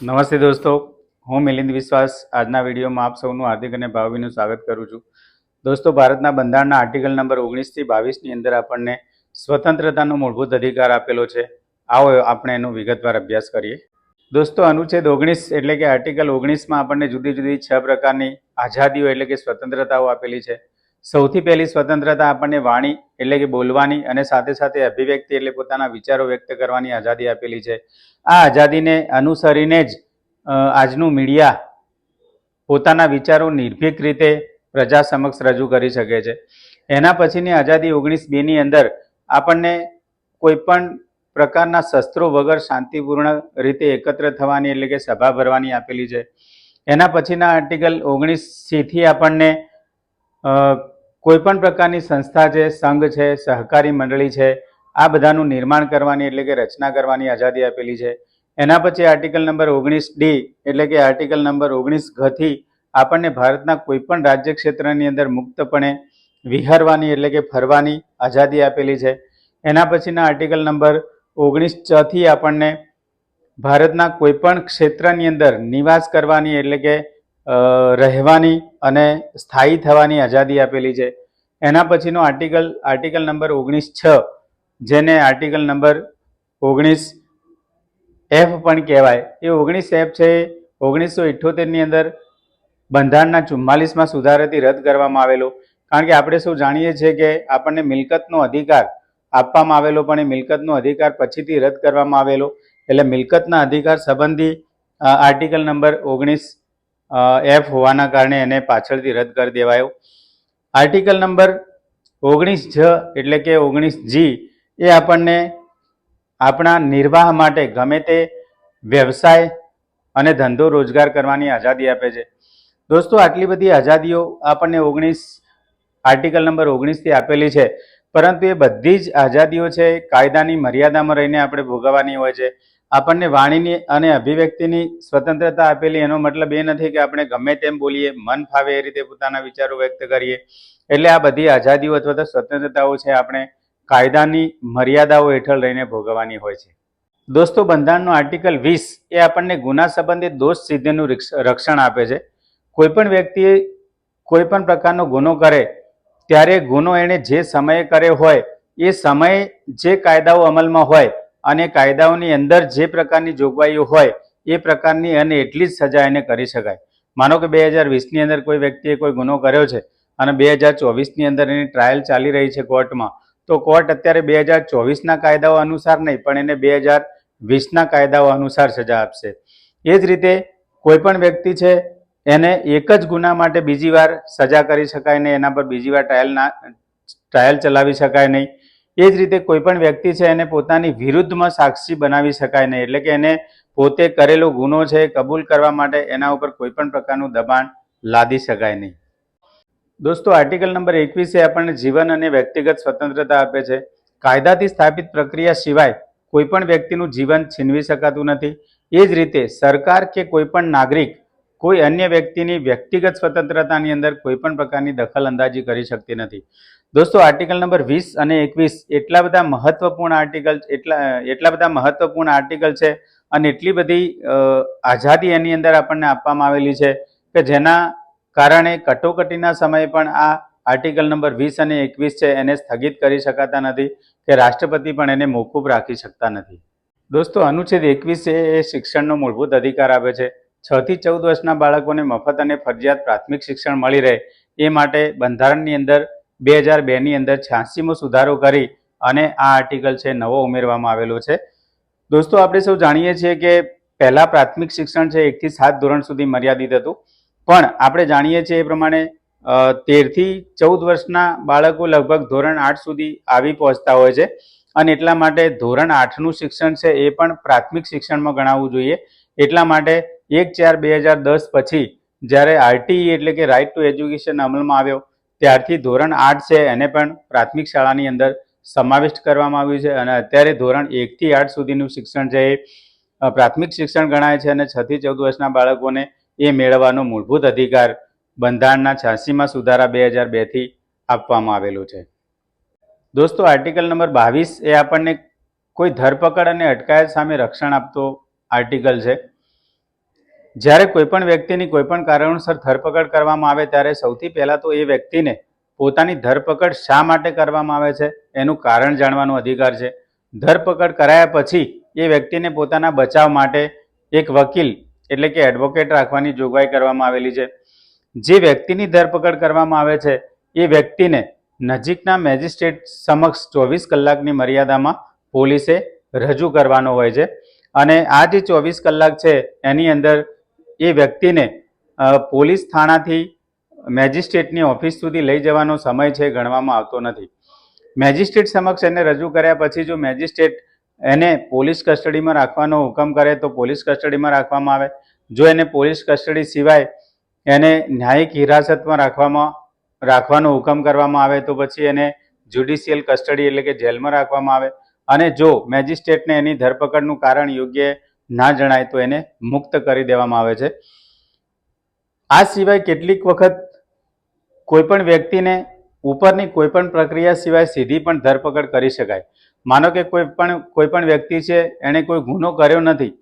નમસ્તે દોસ્તો, હું મિલિંદ વિશ્વાસ આજના વિડીયોમાં આપ સૌનું હાર્દિક અને ભાવભીનું સ્વાગત કરું છું. દોસ્તો, ભારતના બંધારણના આર્ટિકલ નંબર 19 થી 22ની અંદર આપણને સ્વતંત્રતાનો મૂળભૂત અધિકાર આપેલો છે. આવો આપણે એનો વિગતવાર અભ્યાસ કરીએ. દોસ્તો, અનુચ્છેદ 19 એટલે કે આર્ટિકલ 19માં આપણને જુદી જુદી 6 પ્રકારની આઝાદીઓ એટલે કે સ્વતંત્રતાઓ આપેલી છે. સૌથી પહેલી સ્વતંત્રતા આપણને વાણી એટલે કે બોલવાની અને સાથે સાથે અભિવ્યક્તિ એટલે પોતાના વિચારો વ્યક્ત કરવાની આઝાદી આપેલી છે. આ આઝાદીને અનુસરીને જ આજનું મીડિયા પોતાના વિચારો નિર્ભીક રીતે પ્રજા સમક્ષ રજૂ કરી શકે છે. એના પછીની આઝાદી 19(2) અંદર આપણને કોઈ પણ પ્રકારના શસ્ત્રો વગર શાંતિપૂર્ણ રીતે એકત્ર થવાની એટલે કે સભા ભરવાની આપેલી છે. એના પછીના આર્ટિકલ 19(c) થી આપણને કોઈ પણ પ્રકારની સંસ્થા છે, સંઘ છે, સહકારી મંડળી છે, આ બધાનું નિર્માણ કરવાની એટલે કે રચના કરવાની આઝાદી આપેલી છે. એના પછી આર્ટિકલ નંબર 19(d) એટલે કે આર્ટિકલ નંબર 19(g) થી આપણને ભારતના કોઈ પણ રાજ્ય ક્ષેત્રની અંદર મુક્તપણે વિહરવાની એટલે કે ફરવાની આઝાદી આપેલી છે. એના પછીના આર્ટિકલ નંબર 19(c) થી આપણને ભારતના કોઈ પણ ક્ષેત્રની અંદર નિવાસ કરવાની એટલે કે રહેવાની અને સ્થાયી થવાની આઝાદી આપેલી છે. એના પછીનો આર્ટિકલ નંબર 19(6) જેને આર્ટિકલ નંબર 19(f) પણ કહેવાય. એ 19(f) છે 1978ની અંદર બંધારણના 44માં સુધારાથી રદ કરવામાં આવેલો. કારણ કે આપણે સૌ જાણીએ છીએ કે આપણને મિલકતનો અધિકાર આપવામાં આવેલો, પણ એ મિલકતનો અધિકાર પછીથી રદ કરવામાં આવેલો. એટલે મિલકતના અધિકાર સંબંધી આર્ટિકલ નંબર 19(f) હોવાના કારણે એને પાછળથી રદ કરી દેવાયો. આર્ટિકલ નંબર 19(g) એટલે કે 19(g) એ આપણને આપણા નિર્વાહ માટે ગમે તે વ્યવસાય અને ધંધો રોજગાર કરવાની આઝાદી આપે છે. દોસ્તો, આટલી બધી આઝાદીઓ આપણને આર્ટિકલ નંબર 19 થી આપેલી છે, પરંતુ એ બધી જ આઝાદીઓ છે કાયદાની મર્યાદામાં રહીને આપણે ભોગવવાની હોય છે. આપણને વાણીની અને અભિવ્યક્તિની સ્વતંત્રતા આપેલી, એનો મતલબ એ નથી કે આપણે ગમે તેમ બોલીએ, મન ફાવે એ રીતે પોતાના વિચારો વ્યક્ત કરીએ. એટલે આ બધી આઝાદીઓ અથવા તો સ્વતંત્રતાઓ છે આપણે કાયદાની મર્યાદાઓ હેઠળ રહીને ભોગવવાની હોય છે. દોસ્તો, બંધારણનો આર્ટિકલ 20 એ આપણને ગુના સંબંધિત દોષ સિદ્ધિનું રક્ષણ આપે છે. કોઈ પણ વ્યક્તિએ કોઈ પણ પ્રકારનો ગુનો કરે ત્યારે ગુનો એણે જે સમયે કર્યો હોય એ સમયે જે કાયદાઓ અમલમાં હોય અને કાયદાઓની અંદર જે પ્રકારની જોગવાઈઓ હોય એ પ્રકારની અને એટલી જ સજા એને કરી શકાય. માનો કે 2020ની અંદર કોઈ વ્યક્તિએ કોઈ ગુનો કર્યો છે અને 2024ની અંદર એની ટ્રાયલ ચાલી રહી છે કોર્ટમાં, તો કોર્ટ અત્યારે 2024ના કાયદાઓ અનુસાર નહીં, પણ એને 2020ના કાયદાઓ અનુસાર સજા આપશે. એ જ રીતે કોઈ પણ વ્યક્તિ છે એને એક જ ગુના માટે બીજી વાર સજા કરી શકાય નહીં, એના પર બીજી વાર ટ્રાયલ ચલાવી શકાય નહીં. એ જ રીતે કોઈ પણ વ્યક્તિ છે એને પોતાની વિરુદ્ધમાં સાક્ષી બનાવી શકાય નહીં, એટલે કે એને પોતે કરેલો ગુનો છે કબૂલ કરવા માટે એના ઉપર કોઈ પણ પ્રકારનું દબાણ લાદી શકાય નહીં. દોસ્તો, આર્ટિકલ નંબર 21 એ આપણને જીવન અને વ્યક્તિગત સ્વતંત્રતા આપે છે. કાયદાથી સ્થાપિત પ્રક્રિયા સિવાય કોઈ પણ વ્યક્તિનું જીવન છીનવી શકાતું નથી. એ જ રીતે સરકાર કે કોઈ પણ નાગરિક કોઈ અન્ય વ્યક્તિની વ્યક્તિગત સ્વતંત્રતાની અંદર કોઈ પણ પ્રકારની દખલ અંદાજી કરી શકતી નથી. દોસ્તો, આર્ટિકલ નંબર 20 અને 21 એટલા બધા મહત્વપૂર્ણ આર્ટિકલ છે અને એટલી બધી આઝાદી એની અંદર આપણને આપવામાં આવેલી છે કે જેના કારણે કટોકટીના સમયે પણ આ આર્ટિકલ નંબર 20 અને 21 છે એને સ્થગિત કરી શકાતા નથી કે રાષ્ટ્રપતિ પણ એને મોકૂફ રાખી શકતા નથી. દોસ્તો, અનુચ્છેદ 21 એ શિક્ષણનો મૂળભૂત અધિકાર આપે છે. 6 થી 14 વર્ષના બાળકોને મફત અને ફરજિયાત પ્રાથમિક શિક્ષણ મળી રહે એ માટે બંધારણની અંદર 2002ની અંદર 86મો સુધારો કરી અને આ આર્ટિકલ છે નવો ઉમેરવામાં આવેલો છે. દોસ્તો, આપણે સૌ જાણીએ છીએ કે પહેલા પ્રાથમિક શિક્ષણ છે 1 થી 7 ધોરણ સુધી મર્યાદિત હતું, પણ આપણે જાણીએ છીએ એ પ્રમાણે 13 થી 14 વર્ષના બાળકો લગભગ ધોરણ 8 સુધી આવી પહોંચતા હોય છે અને એટલા માટે ધોરણ 8નું શિક્ષણ છે એ પણ પ્રાથમિક શિક્ષણમાં ગણાવવું જોઈએ. એટલા માટે 1/4/2010 પછી જ્યારે RTE એટલે કે રાઇટ ટુ એજ્યુકેશન અમલમાં આવ્યો ત્યારથી ધોરણ 8 છે એને પણ પ્રાથમિક શાળાની અંદર સમાવિષ્ટ કરવામાં આવ્યું છે અને અત્યારે ધોરણ 1 થી 8 સુધીનું શિક્ષણ છે એ પ્રાથમિક શિક્ષણ ગણાય છે અને 6 થી 14 વર્ષના બાળકોને એ મેળવવાનો મૂળભૂત અધિકાર બંધારણના 86માં સુધારા 2002થી આપવામાં આવેલું છે. દોસ્તો, આર્ટિકલ નંબર 22 એ આપણને કોઈ ધરપકડ અને અટકાયત સામે રક્ષણ આપતો આર્ટિકલ છે. જ્યારે કોઈ પણ વ્યક્તિની કોઈ પણ કારણોસર ધરપકડ કરવામાં આવે ત્યારે સૌથી પહેલા તો એ વ્યક્તિને પોતાની ધરપકડ શા માટે કરવામાં આવે છે એનું કારણ જાણવાનો અધિકાર છે. ધરપકડ કરાયા પછી એ વ્યક્તિને પોતાના બચાવ માટે એક વકીલ એટલે કે એડવોકેટ રાખવાની જોગવાઈ કરવામાં આવેલી છે. જે વ્યક્તિની ધરપકડ કરવામાં આવે છે એ વ્યક્તિને નજીકના મેજિસ્ટ્રેટ સમક્ષ 24 કલાકની મર્યાદામાં પોલીસે રજૂ કરવાનો હોય છે. અને આ જે 24 કલાક છે એની અંદર એ વ્યક્તિને પોલીસ થાણાથી મેજિસ્ટ્રેટની ઓફિસ સુધી લઈ જવાનો સમય છે ગણવામાં આવતો નથી. મેજિસ્ટ્રેટ સમક્ષ એને રજૂ કર્યા પછી જો મેજિસ્ટ્રેટ એને પોલીસ કસ્ટડીમાં રાખવાનો હુકમ કરે તો પોલીસ કસ્ટડીમાં રાખવામાં આવે. જો એને પોલીસ કસ્ટડી સિવાય એને ન્યાયિક હિરાસતમાં રાખવાનો હુકમ કરવામાં આવે તો પછી એને જ્યુડિશિયલ કસ્ટડી એટલે કે જેલમાં રાખવામાં આવે. અને જો મેજિસ્ટ્રેટને એની ધરપકડનું કારણ યોગ્ય ના જણાય તો એને મુક્ત કરી દેવામાં આવે છે. આ સિવાય કેટલીક વખત કોઈ પણ વ્યક્તિને ઉપરની કોઈ પણ પ્રક્રિયા સિવાય સીધી પણ ધરપકડ કરી શકાય. માનો કે કોઈ પણ વ્યક્તિ છે એણે કોઈ ગુનો કર્યો નથી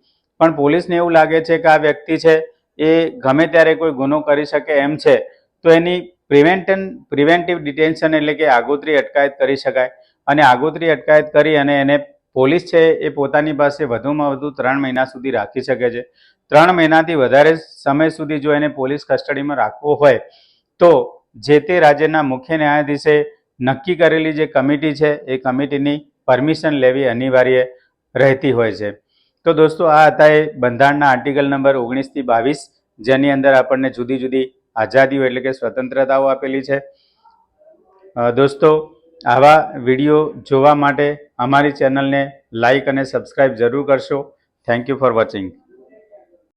પણ પોલીસને એવું લાગે છે કે આ વ્યક્તિ છે એ ગમે ત્યારે કોઈ ગુનો કરી શકે એમ છે તો એની પ્રિવેન્ટિવ ડિટેન્શન એટલે કે આગોતરી અટકાયત કરી શકાય. અને આગોતરી અટકાયત કરી અને એને પોલીસ છે એ પોતાની પાસે વધુમાં વધુ 3 મહિના સુધી રાખી શકે છે. 3 મહિનાથી વધારે સમય સુધી જો એને પોલીસ કસ્ટડીમાં રાખવો હોય તો જે તે રાજ્યના મુખ્ય ન્યાયાધીશે નક્કી કરેલી જે કમિટી છે એ કમિટીની પરમિશન લેવી અનિવાર્ય રહેતી હોય છે. તો દોસ્તો આ હતા એ બંધારણના આર્ટિકલ નંબર 19 થી 22 જેની અંદર આપણને જુદી જુદી આઝાદીઓ એટલે કે સ્વતંત્રતાઓ આપેલી છે. દોસ્તો આવા વિડીયો જોવા માટે અમારી ચેનલને લાઈક અને સબસ્ક્રાઈબ જરૂર કરશો. Thank you for watching.